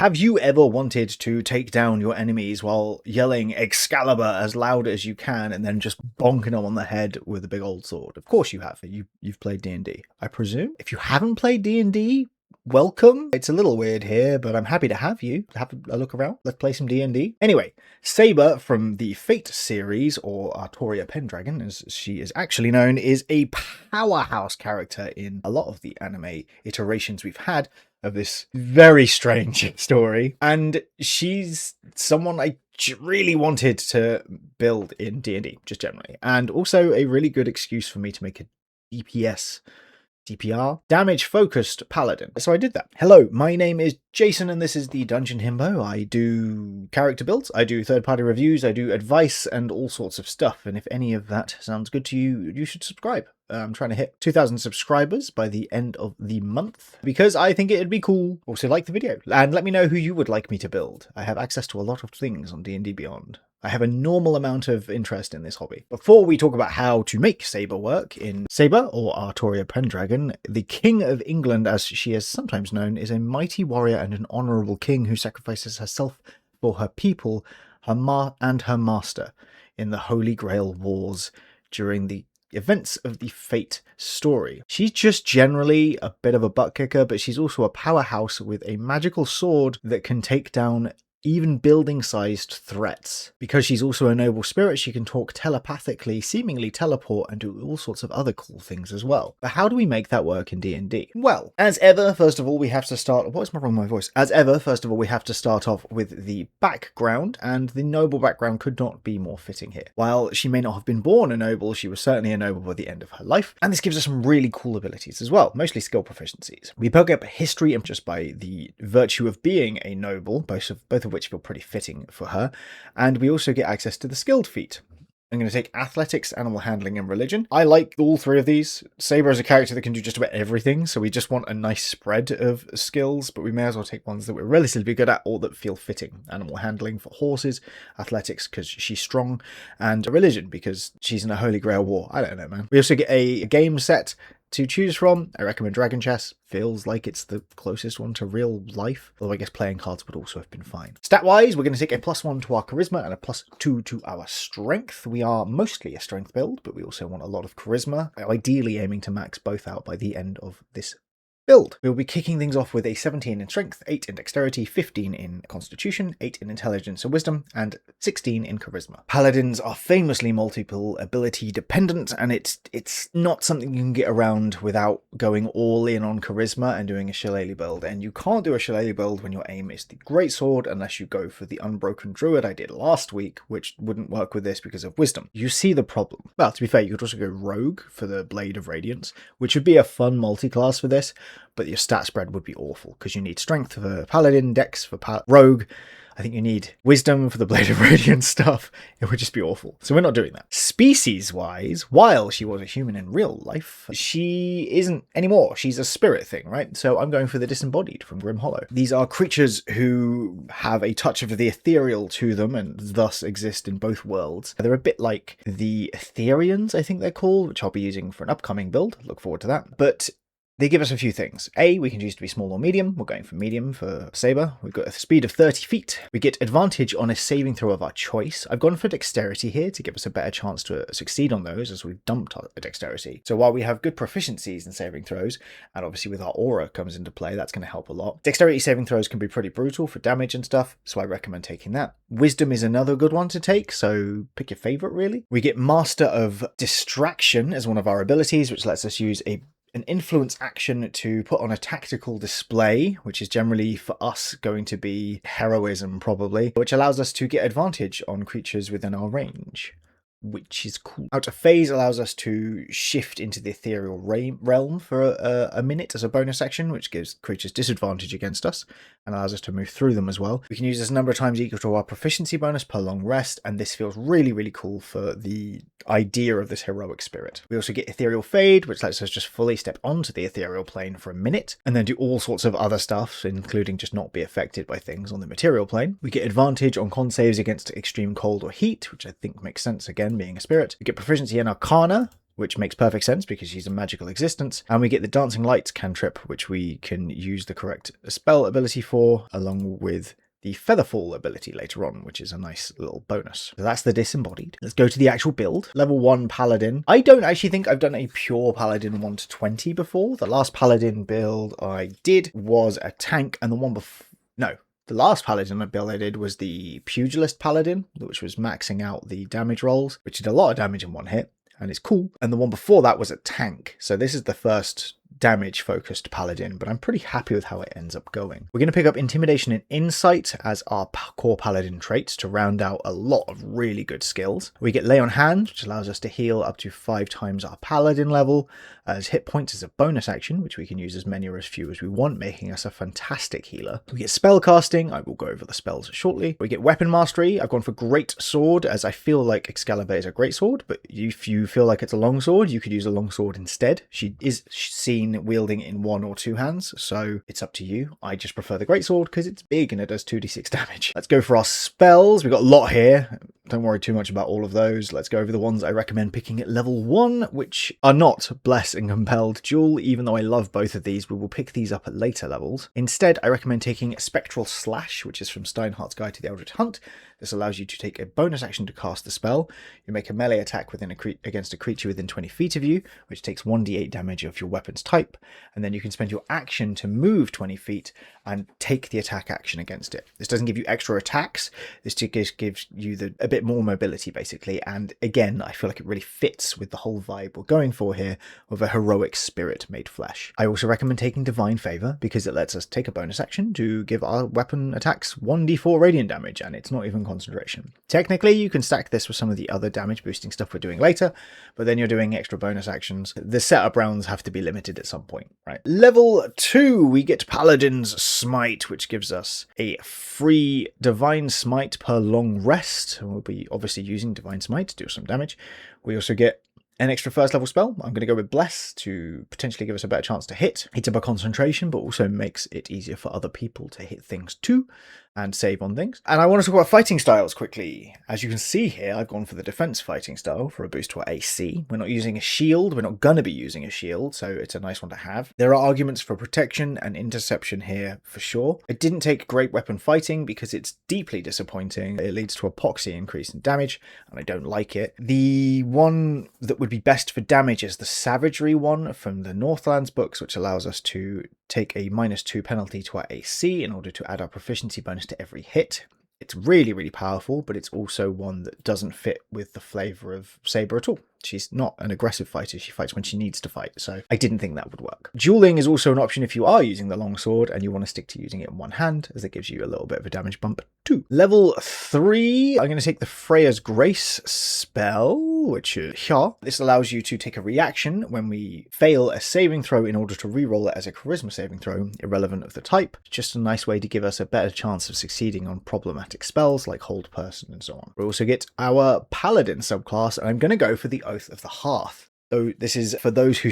Have you ever wanted to take down your enemies while yelling Excalibur as loud as you can and then just bonking them on the head with a big old sword? Of course you have. You've played D&D, I presume. If you haven't played D&D, welcome. It's a little weird here, but I'm happy to have you. Have a look around. Let's play some D&D. Anyway, Saber from the Fate series, or Artoria Pendragon as she is actually known, is a powerhouse character in a lot of the anime iterations we've had of this very strange story. And she's someone I really wanted to build in D&D, just generally. And also a really good excuse for me to make a DPR, damage-focused Paladin. So I did that. Hello, my name is Jason, and this is the Dungeon Himbo. I do character builds, I do third-party reviews, I do advice, and all sorts of stuff. And if any of that sounds good to you, you should subscribe. I'm trying to hit 2,000 subscribers by the end of the month because I think it'd be cool. Also, like the video and let me know who you would like me to build. I have access to a lot of things on D&D Beyond. I have a normal amount of interest in this hobby. Before we talk about how to make Saber work in Saber, or Artoria Pendragon, the King of England, as she is sometimes known, is a mighty warrior and an honourable king who sacrifices herself for her people, and her master in the Holy Grail Wars during the events of the Fate story. She's just generally a bit of a butt kicker, but she's also a powerhouse with a magical sword that can take down even building-sized threats. Because she's also a noble spirit, she can talk telepathically, seemingly teleport, and do all sorts of other cool things as well. But how do we make that work in D&D? Well, as ever, first of all, we have to start... What is wrong with my voice? As ever, first of all, we have to start off with the background, and the noble background could not be more fitting here. While she may not have been born a noble, she was certainly a noble by the end of her life, and this gives her some really cool abilities as well, mostly skill proficiencies. We poke up history just by the virtue of being a noble, both of which feel pretty fitting for her, and we also get access to the skilled feat. I'm going to take athletics, animal handling, and religion. I like all three of these. Saber is a character that can do just about everything, so we just want a nice spread of skills, but we may as well take ones that we're relatively good at or that feel fitting. Animal handling for horses, athletics because she's strong, and religion because she's in a Holy Grail war. I don't know, man. We also get a game set to choose from. I recommend Dragon Chess. Feels like it's the closest one to real life, although I guess playing cards would also have been fine. Stat-wise, we're going to take a +1 to our charisma and a +2 to our strength. We are mostly a strength build, but we also want a lot of charisma, ideally aiming to max both out by the end of this build. We'll be kicking things off with a 17 in strength, 8 in dexterity, 15 in constitution, 8 in intelligence and wisdom, and 16 in charisma. Paladins are famously multiple ability dependent, and it's not something you can get around without going all in on charisma and doing a shillelagh build. And you can't do a shillelagh build when your aim is the greatsword unless you go for the unbroken druid I did last week, which wouldn't work with this because of wisdom. You see the problem. Well, to be fair, you could also go rogue for the Blade of Radiance, which would be a fun multi-class for this, but your stat spread would be awful because you need strength for Paladin, dex for rogue. I think you need wisdom for the Blade of Radiance stuff. It would just be awful. So we're not doing that. Species-wise, while she was a human in real life, she isn't anymore. She's a spirit thing, right? So I'm going for the Disembodied from Grim Hollow. These are creatures who have a touch of the ethereal to them and thus exist in both worlds. They're a bit like the Ethereans, I think they're called, which I'll be using for an upcoming build. Look forward to that. But they give us a few things. A, we can choose to be small or medium. We're going for medium for Saber. We've got a speed of 30 feet. We get advantage on a saving throw of our choice. I've gone for dexterity here to give us a better chance to succeed on those as we've dumped our dexterity. So while we have good proficiencies in saving throws, and obviously with our aura comes into play, that's going to help a lot. Dexterity saving throws can be pretty brutal for damage and stuff, so I recommend taking that. Wisdom is another good one to take, so pick your favorite really. We get Master of Distraction as one of our abilities, which lets us use an influence action to put on a tactical display, which is generally for us going to be heroism probably, which allows us to get advantage on creatures within our range, which is cool. Out of phase allows us to shift into the ethereal realm for a minute as a bonus action, which gives creatures disadvantage against us and allows us to move through them as well. We can use this a number of times equal to our proficiency bonus per long rest, and this feels really, really cool for the idea of this heroic spirit. We also get Ethereal Fade, which lets us just fully step onto the ethereal plane for a minute, and then do all sorts of other stuff, including just not be affected by things on the material plane. We get advantage on con saves against extreme cold or heat, which I think makes sense again, being a spirit. We get proficiency in Arcana, which makes perfect sense because she's a magical existence. And we get the Dancing Lights cantrip, which we can use the correct spell ability for, along with the Featherfall ability later on, which is a nice little bonus. So that's the Disembodied. Let's go to the actual build. Level 1 Paladin. I don't actually think I've done a pure Paladin 1 to 20 before. The last Paladin build I did was a tank, and the one before... No. The last Paladin build I did was the Pugilist Paladin, which was maxing out the damage rolls, which did a lot of damage in one hit, and it's cool. And the one before that was a tank. So this is the first damage-focused Paladin, but I'm pretty happy with how it ends up going. We're going to pick up Intimidation and Insight as our core Paladin traits to round out a lot of really good skills. We get Lay on Hands, which allows us to heal up to 5 times our Paladin level, as hit points is a bonus action, which we can use as many or as few as we want, making us a fantastic healer. We get Spellcasting. I will go over the spells shortly. We get Weapon Mastery. I've gone for Great Sword, as I feel like Excalibur is a great sword, but if you feel like it's a long sword, you could use a long sword instead. She is seen wielding in 1 or 2 hands, so it's up to you. I just prefer the greatsword because it's big and it does 2d6 damage. Let's go for our spells. We've got a lot here. Don't worry too much about all of those. Let's go over the ones I recommend picking at level 1, which are not Bless and Compelled Duel. Even though I love both of these, we will pick these up at later levels. Instead, I recommend taking Spectral Slash, which is from Steinhardt's Guide to the Eldritch Hunt. This allows you to take a bonus action to cast the spell. You make a melee attack against a creature within 20 feet of you, which takes 1d8 damage of your weapon's type, and then you can spend your action to move 20 feet and take the attack action against it. This doesn't give you extra attacks, this just gives you a bit more mobility basically, and again, I feel like it really fits with the whole vibe we're going for here of a heroic spirit made flesh. I also recommend taking Divine Favor because it lets us take a bonus action to give our weapon attacks 1d4 radiant damage, and it's not even concentration. Technically, you can stack this with some of the other damage boosting stuff we're doing later, but then you're doing extra bonus actions. The setup rounds have to be limited at some point, right? Level 2, we get Paladin's Smite, which gives us a free Divine Smite per long rest. We'll be obviously using Divine Smite to do some damage. We also get an extra first level spell. I'm going to go with Bless to potentially give us a better chance to hit. Hits up a concentration, but also makes it easier for other people to hit things too and save on things. And I want to talk about fighting styles quickly. As you can see here, I've gone for the defense fighting style for a boost to our AC. We're not using a shield. We're not going to be using a shield, so it's a nice one to have. There are arguments for protection and interception here for sure. I didn't take great weapon fighting because it's deeply disappointing. It leads to a poxy increase in damage, and I don't like it. The one that would be best for damage is the Savagery one from the Northlands books, which allows us to take a -2 penalty to our AC in order to add our proficiency bonus to every hit. It's really, really powerful, but it's also one that doesn't fit with the flavour of Saber at all. She's not an aggressive fighter, she fights when she needs to fight, so I didn't think that would work. Dueling is also an option if you are using the longsword and you want to stick to using it in one hand, as it gives you a little bit of a damage bump too. Level 3, I'm going to take the Freya's Grace spell, which is here. This allows you to take a reaction when we fail a saving throw in order to reroll it as a charisma saving throw, irrelevant of the type. Just a nice way to give us a better chance of succeeding on problematic spells like Hold Person and so on. We also get our Paladin subclass, and I'm going to go for the Oath of the Hearth. So this is for those who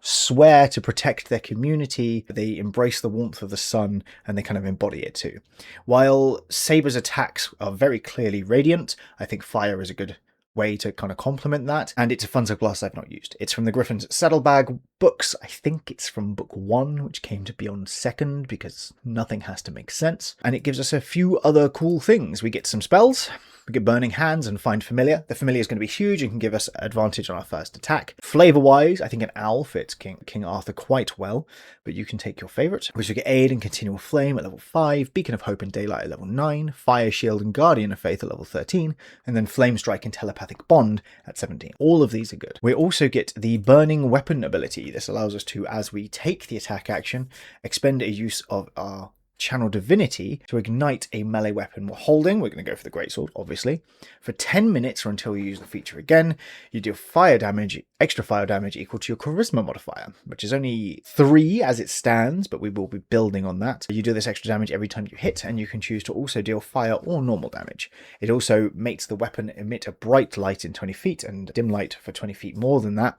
swear to protect their community. They embrace the warmth of the sun and they kind of embody it too. While Saber's attacks are very clearly radiant, I think fire is a good way to kind of complement that, and it's a fun subclass I've not used. It's from the Griffin's Saddlebag books. I think it's from book 1, which came to be on 2nd because nothing has to make sense, and it gives us a few other cool things. We get some spells. We get Burning Hands and Find Familiar. The Familiar is going to be huge and can give us advantage on our first attack. Flavor-wise, I think an Owl fits King Arthur quite well, but you can take your favourite. We should get Aid and Continual Flame at level 5, Beacon of Hope and Daylight at level 9, Fire Shield and Guardian of Faith at level 13, and then Flame Strike and Telepathic Bond at 17. All of these are good. We also get the Burning Weapon ability. This allows us to, as we take the attack action, expend a use of our Channel Divinity to ignite a melee weapon we're holding. We're going to go for the Greatsword, obviously. For 10 minutes or until you use the feature again, you deal fire damage, extra fire damage equal to your Charisma modifier, which is only 3 as it stands, but we will be building on that. You do this extra damage every time you hit, and you can choose to also deal fire or normal damage. It also makes the weapon emit a bright light in 20 feet and dim light for 20 feet more than that,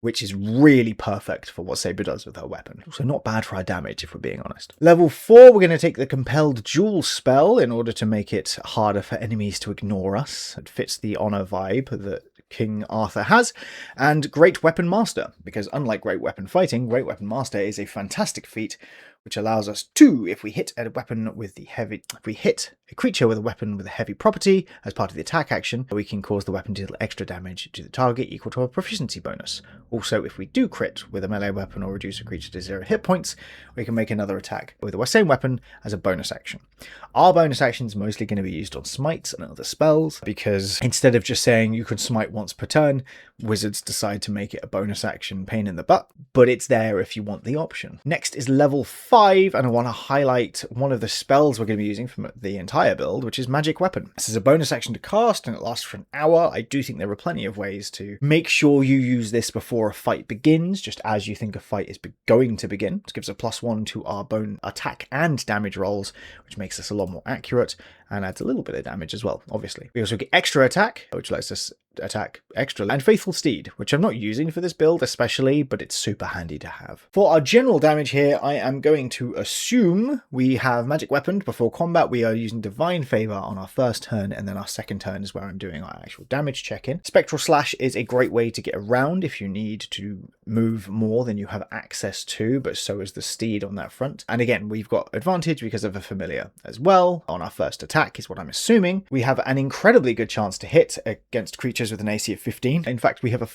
which is really perfect for what Saber does with her weapon. Also not bad for our damage, if we're being honest. Level 4, we're going to take the Compelled Duel spell in order to make it harder for enemies to ignore us. It fits the honor vibe that King Arthur has, and Great Weapon Master, because unlike Great Weapon Fighting, Great Weapon Master is a fantastic feat which allows us to, if we hit a creature with a weapon with a heavy property as part of the attack action, we can cause the weapon to deal extra damage to the target equal to a proficiency bonus. Also, if we do crit with a melee weapon or reduce a creature to 0 hit points, we can make another attack with the same weapon as a bonus action. Our bonus action is mostly going to be used on smites and other spells, because instead of just saying you can smite once per turn, wizards decide to make it a bonus action pain in the butt, but it's there if you want the option. Next is level 5, and I want to highlight one of the spells we're going to be using from the entire build, which is Magic Weapon. This is a bonus action to cast, and it lasts for an hour. I do think there are plenty of ways to make sure you use this before a fight begins, just as you think a fight is going to begin. This gives a +1 to our bone attack and damage rolls, which makes us a lot more accurate, and adds a little bit of damage as well, obviously. We also get extra attack, which lets us attack extra, and Faithful Steed, which I'm not using for this build especially, but it's super handy to have. For our general damage here, I am going to assume we have Magic Weaponed before combat. We are using Divine Favor on our first turn, and then our second turn is where I'm doing our actual damage check-in. Spectral Slash is a great way to get around if you need to move more than you have access to, but so is the Steed on that front. And again, we've got advantage because of a familiar as well. On our first attack is what I'm assuming. We have an incredibly good chance to hit against creatures with an AC of 15. In fact, we have a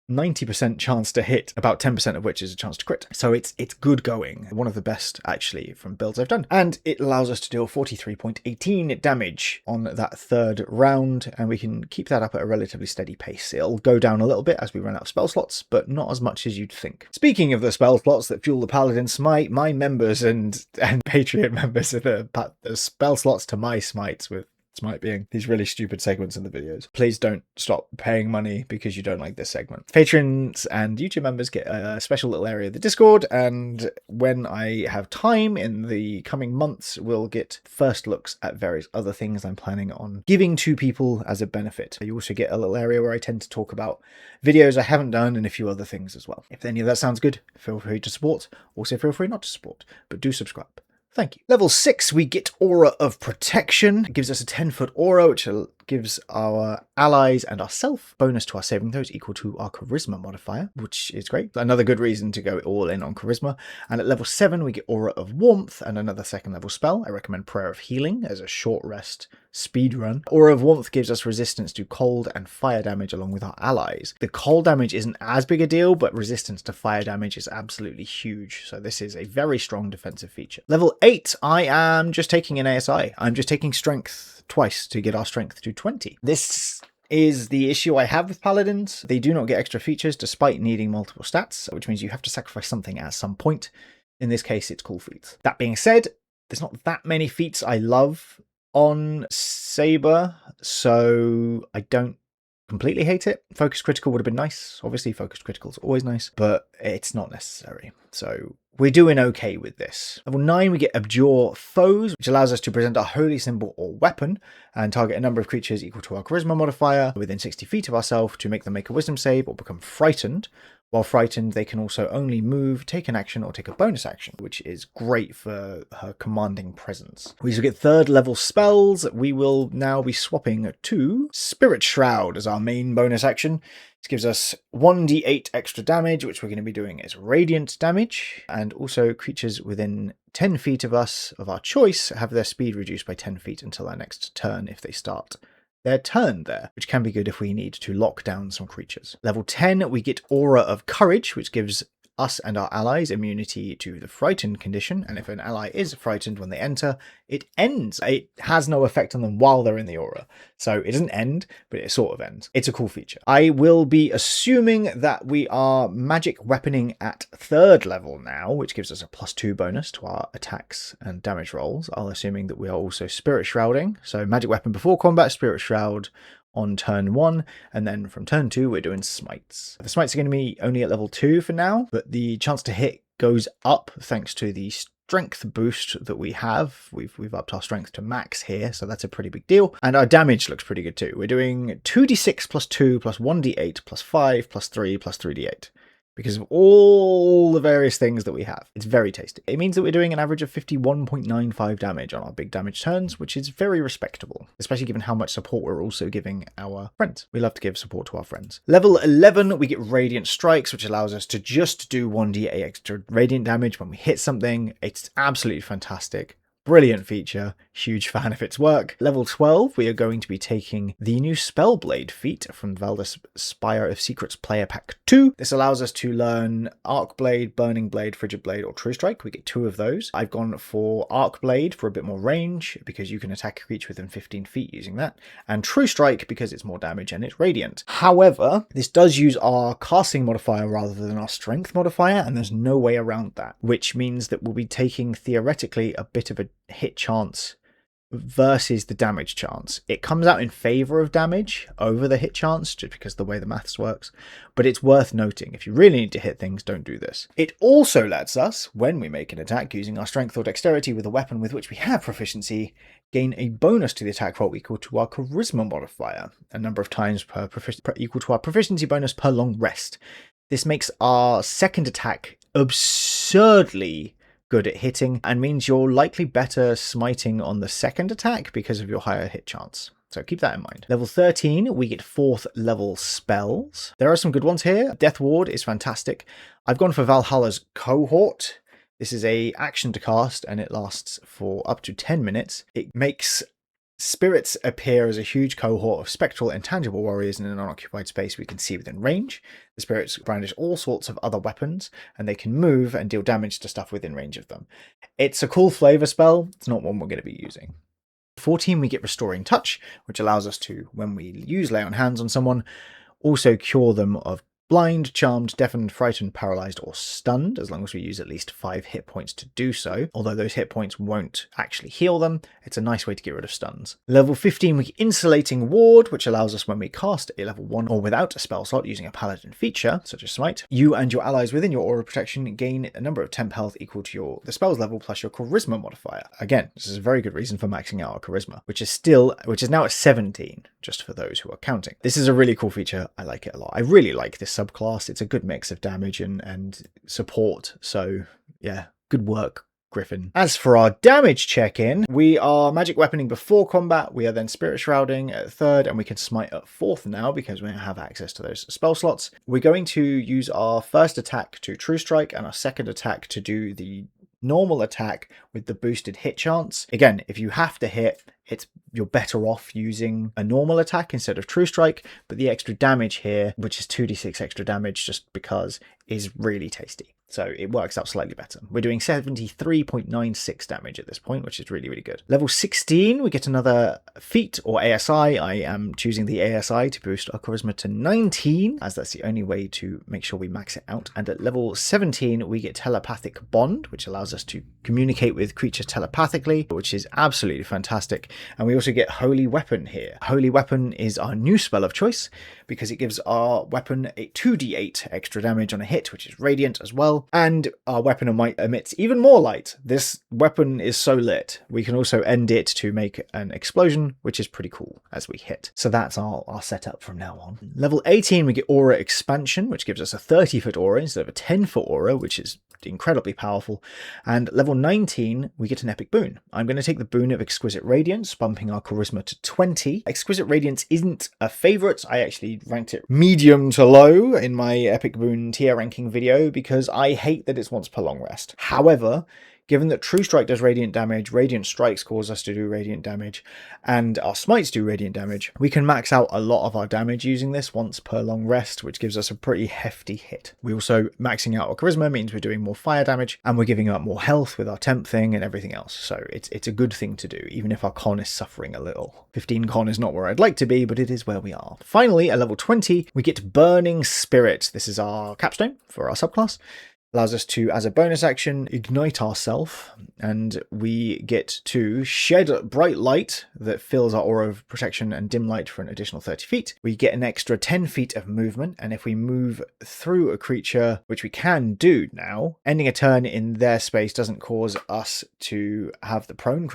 90% chance to hit, about 10% of which is a chance to crit. So it's good going. One of the best, actually, from builds I've done. And it allows us to deal 43.18 damage on that third round, and we can keep that up at a relatively steady pace. It'll go down a little bit as we run out of spell slots, but not as much as you'd think. Speaking of the spell slots that fuel the Paladin Smite, my members and Patreon members are the spell slots to my smites, with Smite being these really stupid segments in the videos. Please don't stop paying money because you don't like this segment. Patrons and YouTube members get a special little area of the Discord, and when I have time in the coming months, we'll get first looks at various other things I'm planning on giving to people as a benefit. You also get a little area where I tend to talk about videos I haven't done and a few other things as well. If any of that sounds good, feel free to support. Also feel free not to support, but do subscribe. Thank you. Level 6, we get Aura of Protection. It gives us a 10-foot aura, which gives our allies and ourselves bonus to our saving throws equal to our Charisma modifier, which is great. Another good reason to go all in on Charisma. And at level 7, we get Aura of Warmth and another second level spell. I recommend Prayer of Healing as a short rest speed run. Aura of Warmth gives us resistance to cold and fire damage along with our allies. The cold damage isn't as big a deal, but resistance to fire damage is absolutely huge. So this is a very strong defensive feature. Level 8, I am just taking an ASI. I'm just taking Strength twice to get our Strength to 20. This is the issue I have with Paladins. They do not get extra features despite needing multiple stats, which means you have to sacrifice something at some point. In this case, it's cool feats. That being said, there's not that many feats I love on Saber, so I don't completely hate it. Focus Critical would have been nice. Obviously, Focus Critical is always nice, but it's not necessary. So we're doing okay with this. Level 9, we get Abjure Foes, which allows us to present a holy symbol or weapon and target a number of creatures equal to our Charisma modifier within 60 feet of ourselves to make them make a Wisdom save or become frightened. While frightened, they can also only move, take an action, or take a bonus action, which is great for her commanding presence. We also get 3rd level spells. We will now be swapping to Spirit Shroud as our main bonus action. This gives us 1d8 extra damage, which we're going to be doing as radiant damage, and also creatures within 10 feet of us, of our choice, have their speed reduced by 10 feet until our next turn if they start their turn there, which can be good if we need to lock down some creatures. Level 10, we get Aura of Courage, which gives us and our allies immunity to the frightened condition, and if an ally is frightened when they enter, it ends. It has no effect on them while they're in the aura, so it doesn't end, but it sort of ends. It's a cool feature. I will be assuming that we are magic weaponing at 3rd level now, which gives us a +2 bonus to our attacks and damage rolls. I'm assuming that we are also Spirit Shrouding, so magic weapon before combat, Spirit Shroud on turn 1, and then from turn 2 we're doing smites. The smites are going to be only at level 2 for now, but the chance to hit goes up thanks to the strength boost that we have. We've upped our strength to max here, so that's a pretty big deal. And our damage looks pretty good too. We're doing 2d6 +2 +1d8 +5 +3 +3d8. because of all the various things that we have. It's very tasty. It means that we're doing an average of 51.95 damage on our big damage turns, which is very respectable, especially given how much support we're also giving our friends. We love to give support to our friends. Level 11, we get Radiant Strikes, which allows us to just do 1d8 extra radiant damage when we hit something. It's absolutely fantastic. Brilliant feature, huge fan of its work. Level 12, we are going to be taking the new Spellblade feat from Valdus Spire of Secrets Player Pack 2. This allows us to learn Arc Blade, Burning Blade, Frigid Blade, or True Strike. We get 2 of those. I've gone for Arc Blade for a bit more range, because you can attack a creature within 15 feet using that, and True Strike because it's more damage and it's radiant. However, this does use our casting modifier rather than our strength modifier, and there's no way around that, which means that we'll be taking, theoretically, a bit of a hit chance versus the damage chance. It comes out in favor of damage over the hit chance just because of the way the maths works, but it's worth noting, if you really need to hit things, don't do this. It also lets us, when we make an attack using our strength or dexterity with a weapon with which we have proficiency, gain a bonus to the attack roll equal to our charisma modifier, a number of times equal to our proficiency bonus per long rest. This makes our second attack absurdly good at hitting, and means you're likely better smiting on the second attack because of your higher hit chance. So keep that in mind. Level 13, we get 4th level spells. There are some good ones here. Death Ward is fantastic. I've gone for Valhalla's Cohort. This is a action to cast, and it lasts for up to 10 minutes. It makes spirits appear as a huge cohort of spectral and tangible warriors in an unoccupied space we can see within range. The spirits brandish all sorts of other weapons, and they can move and deal damage to stuff within range of them. It's a cool flavor spell. It's not one we're going to be using. 14, we get Restoring Touch, which allows us to, when we use Lay on Hands on someone, also cure them of blind, charmed, deafened, frightened, paralyzed, or stunned, as long as we use at least 5 hit points to do so. Although those hit points won't actually heal them, it's a nice way to get rid of stuns. Level 15, we get Insulating Ward, which allows us when we cast a level 1 or without a spell slot using a Paladin feature, such as Smite, you and your allies within your aura protection gain a number of temp health equal to the spell's level plus your charisma modifier. Again, this is a very good reason for maxing out our charisma, which is now at 17, just for those who are counting. This is a really cool feature. I like it a lot. I really like this subclass. It's a good mix of damage and support. So yeah, good work, Griffin. As for our damage check-in, we are magic weaponing before combat. We are then spirit shrouding at 3rd, and we can smite at 4th now because we have access to those spell slots. We're going to use our first attack to True Strike and our second attack to do the normal attack with the boosted hit chance. Again, if you have to hit, you're better off using a normal attack instead of True Strike, but the extra damage here, which is 2d6 extra damage just because, is really tasty. So it works out slightly better. We're doing 73.96 damage at this point, which is really, really good. Level 16, we get another feat or ASI. I am choosing the ASI to boost our charisma to 19, as that's the only way to make sure we max it out. And at level 17, we get Telepathic Bond, which allows us to communicate with creatures telepathically, which is absolutely fantastic. And we also get Holy Weapon here. Holy Weapon is our new spell of choice because it gives our weapon a 2d8 extra damage on a hit, which is radiant as well. And our weapon of might emits even more light. This weapon is so lit. We can also end it to make an explosion, which is pretty cool as we hit. So that's our setup from now on. Level 18, we get Aura Expansion, which gives us a 30-foot aura instead of a 10-foot aura, which is incredibly powerful. And level 19, we get an epic boon. I'm going to take the boon of Exquisite Radiance, bumping our charisma to 20. Exquisite Radiance isn't a favorite. I actually ranked it medium to low in my epic boon tier ranking video because I hate that it's once per long rest. However, given that True Strike does radiant damage, Radiant Strikes cause us to do radiant damage, and our smites do radiant damage, we can max out a lot of our damage using this once per long rest, which gives us a pretty hefty hit. We also, maxing out our charisma means we're doing more fire damage, and we're giving up more health with our temp thing and everything else. So it's a good thing to do, even if our con is suffering a little. 15 con is not where I'd like to be, but it is where we are. Finally, at level 20, we get Burning Spirit. This is our capstone for our subclass. Allows us to, as a bonus action, ignite ourselves, and we get to shed bright light that fills our aura of protection and dim light for an additional 30 feet. We get an extra 10 feet of movement, and if we move through a creature, which we can do now, ending a turn in their space doesn't cause us to have the prone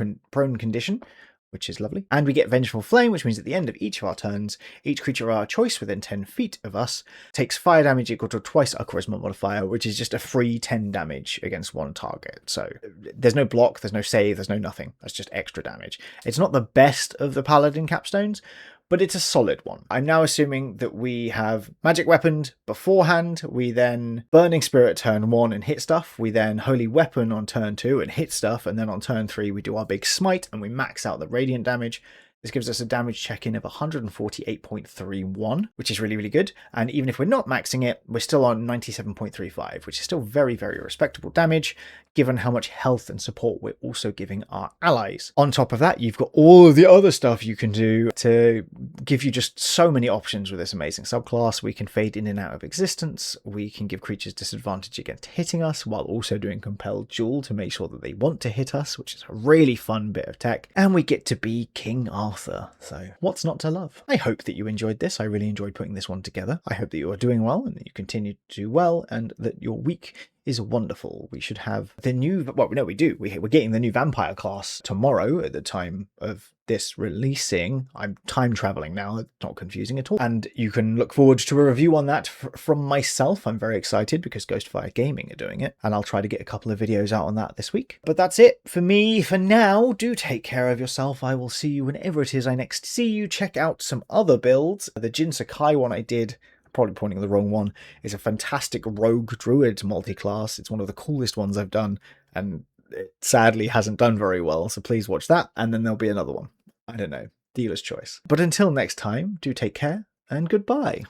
condition, which is lovely. And we get Vengeful Flame, which means at the end of each of our turns, each creature of our choice within 10 feet of us takes fire damage equal to twice our charisma modifier, which is just a free 10 damage against one target. So there's no block, there's no save, there's no nothing. That's just extra damage. It's not the best of the Paladin capstones, but it's a solid one. I'm now assuming that we have Magic Weaponed beforehand, we then Burning Spirit turn 1 and hit stuff, we then Holy Weapon on turn 2 and hit stuff, and then on turn 3 we do our big Smite and we max out the Radiant damage. This gives us a damage check-in of 148.31, which is really, really good. And even if we're not maxing it, we're still on 97.35, which is still very, very respectable damage, given how much health and support we're also giving our allies. On top of that, you've got all of the other stuff you can do to give you just so many options with this amazing subclass. We can fade in and out of existence. We can give creatures disadvantage against hitting us while also doing Compelled Duel to make sure that they want to hit us, which is a really fun bit of tech. And we get to be King Arthur. So what's not to love? I hope that you enjoyed this. I really enjoyed putting this one together. I hope that you are doing well and that you continue to do well and that your week is wonderful. We should have the new, well, no, we do. We're getting the new vampire class tomorrow at the time of this releasing. I'm time traveling now. It's not confusing at all. And you can look forward to a review on that from myself. I'm very excited because Ghostfire Gaming are doing it. And I'll try to get a couple of videos out on that this week. But that's it for me for now. Do take care of yourself. I will see you whenever it is I next see you. Check out some other builds. The Jin Sakai one I did, probably pointing at the wrong one, is a fantastic rogue druid multi-class. It's one of the coolest ones I've done, and it sadly hasn't done very well, so please watch that, and then there'll be another one. I don't know, dealer's choice. But until next time, do take care, and goodbye.